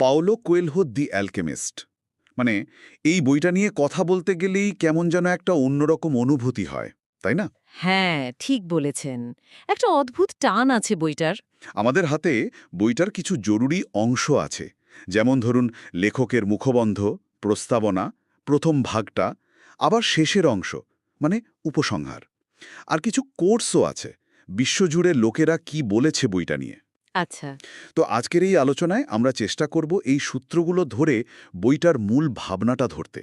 Paulo Coelho দি alchemist. মানে এই বইটা নিয়ে কথা বলতে গেলেই কেমন যেন একটা অন্যরকম অনুভূতি হয়, তাই না? হ্যাঁ, ঠিক বলেছেন। একটা অদ্ভুত টান আছে বইটার। আমাদের হাতে বইটার কিছু জরুরি অংশ আছে, যেমন ধরুন লেখকের মুখবন্ধ, প্রস্তাবনা, প্রথম ভাগটা, আবার শেষের অংশ মানে উপসংহার। আর কিছু কোর্সও আছে, বিশ্বজুড়ে লোকেরা কি বলেছে বইটা নিয়ে। আচ্ছা, তো আজকের এই আলোচনায় আমরা চেষ্টা করব এই সূত্রগুলো ধরে বইটার মূল ভাবনাটা ধরতে।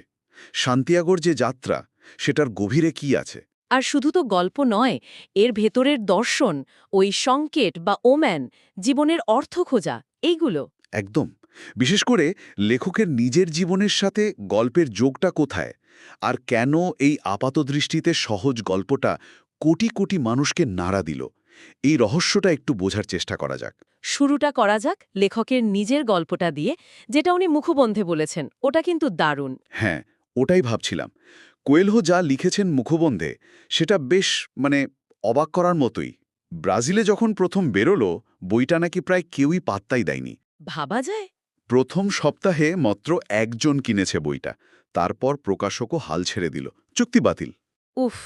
সান্তিয়াগোর যে যাত্রা, সেটার গভীরে কি আছে। আর শুধু তো গল্প নয়, এর ভেতরের দর্শন, ওই সংকেত বা ওম্যান, জীবনের অর্থ খোঁজা, এইগুলো। একদম। বিশেষ করে লেখকের নিজের জীবনের সাথে গল্পের যোগটা কোথায়, আর কেন এই আপাতদৃষ্টিতে সহজ গল্পটা কোটি কোটি মানুষকে নাড়া দিল, এই রহস্যটা একটু বোঝার চেষ্টা করা যাক। শুরুটা করা যাক লেখকের নিজের গল্পটা দিয়ে, যেটা উনি মুখবন্ধে বলেছেন। ওটা কিন্তু দারুণ। হ্যাঁ, ওটাই ভাবছিলাম। কোয়েলহো যা লিখেছেন মুখবন্ধে, সেটা বেশ মানে অবাক করার মতোই। ব্রাজিলে যখন প্রথম বেরোলো, বইটা নাকি প্রায় কেউই পাত্তাই দেয়নি। ভাবা যায়? প্রথম সপ্তাহে মাত্র একজন কিনেছে বইটা। তারপর প্রকাশকও হাল ছেড়ে দিল, চুক্তি বাতিল। উফ।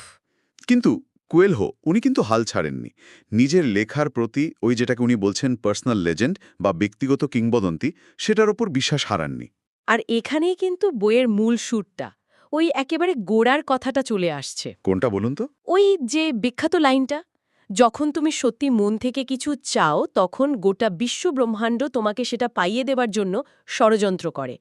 কিন্তু কোয়েলহো উনি কিন্তু হাল ছাড়েননি। নিজের লেখার প্রতি ওই যেটাকে উনি বলছেন পার্সোনাল লেজেন্ড বা ব্যক্তিগত কিংবদন্তি, সেটার ওপর বিশ্বাস হারাননি। আর এখানেই কিন্তু বইয়ের মূল সুরটা, ওই একেবারে গোড়ার কথাটা চলে আসছে। কোনটা বলুন তো? ওই যে বিখ্যাত লাইনটা, যখন তুমি সত্যি মন থেকে কিছু চাও তখন গোটা বিশ্ব ব্রহ্মাণ্ড তোমাকে সেটা পাইয়ে দেবার জন্য ষড়যন্ত্র করে।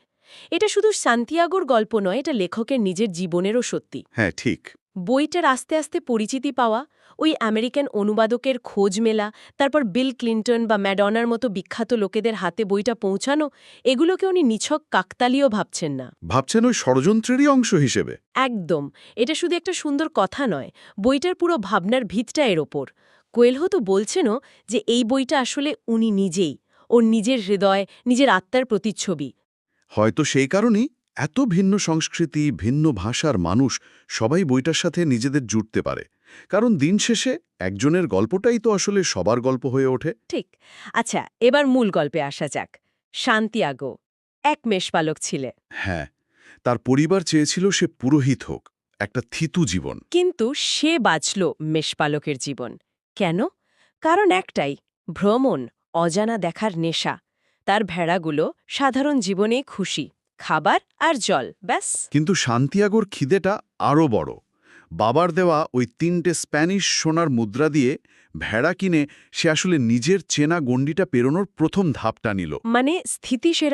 এটা শুধু সান্তিয়াগোর গল্প নয়, এটা লেখকের নিজের জীবনেরও সত্যি। হ্যাঁ, ঠিক। বইটার আস্তে আস্তে পরিচিতি পাওয়া, ওই আমেরিকান অনুবাদকের খোঁজ মেলা, তারপর বিল ক্লিন্টন বা ম্যাডোনার মতো বিখ্যাত লোকেদের হাতে বইটা পৌঁছানো, এগুলোকে উনি নিছক কাকতালীয় ভাবছেন না। ভাবছেন ওই ষড়যন্ত্রেরই অংশ হিসেবে? একদম। এটা শুধু একটা সুন্দর কথা নয়, বইটার পুরো ভাবনার ভিতটা এর ওপর। কোয়েলহো তো বলছেনও যে এই বইটা আসলে উনি নিজেই, ওর নিজের হৃদয়, নিজের আত্মার প্রতিচ্ছবি। হয়তো সেই কারণেই এত ভিন্ন সংস্কৃতি, ভিন্ন ভাষার মানুষ সবাই বইটার সাথে নিজেদের জুড়তে পারে। কারণ দিন শেষে একজনের গল্পটাই তো আসলে সবার গল্প হয়ে ওঠে। ঠিক। আচ্ছা, এবার মূল গল্পে আসা যাক। সান্তিয়াগো এক মেষপালক ছিলে, হ্যাঁ, তার পরিবার চেয়েছিল সে পুরোহিত হোক, একটা থিতু জীবন। কিন্তু সে বাঁচল মেষপালকের জীবন। কেন? কারণ একটাই, ভ্রমণ, অজানা দেখার নেশা। তার ভেড়াগুলো সাধারণ জীবনে খুশি, খাবার আর জল, ব্যাস। কিন্তু সান্তিয়াগোর খিদেটা আরও বড়। বাবার দেওয়া ওই ৩টে স্প্যানিশ সোনার মুদ্রা দিয়ে ভেড়া কিনে সে আসলে নিজের চেনা গণ্ডিটা পেরোনোর প্রথম ধাপটা নিল। মানে স্থিতিশীল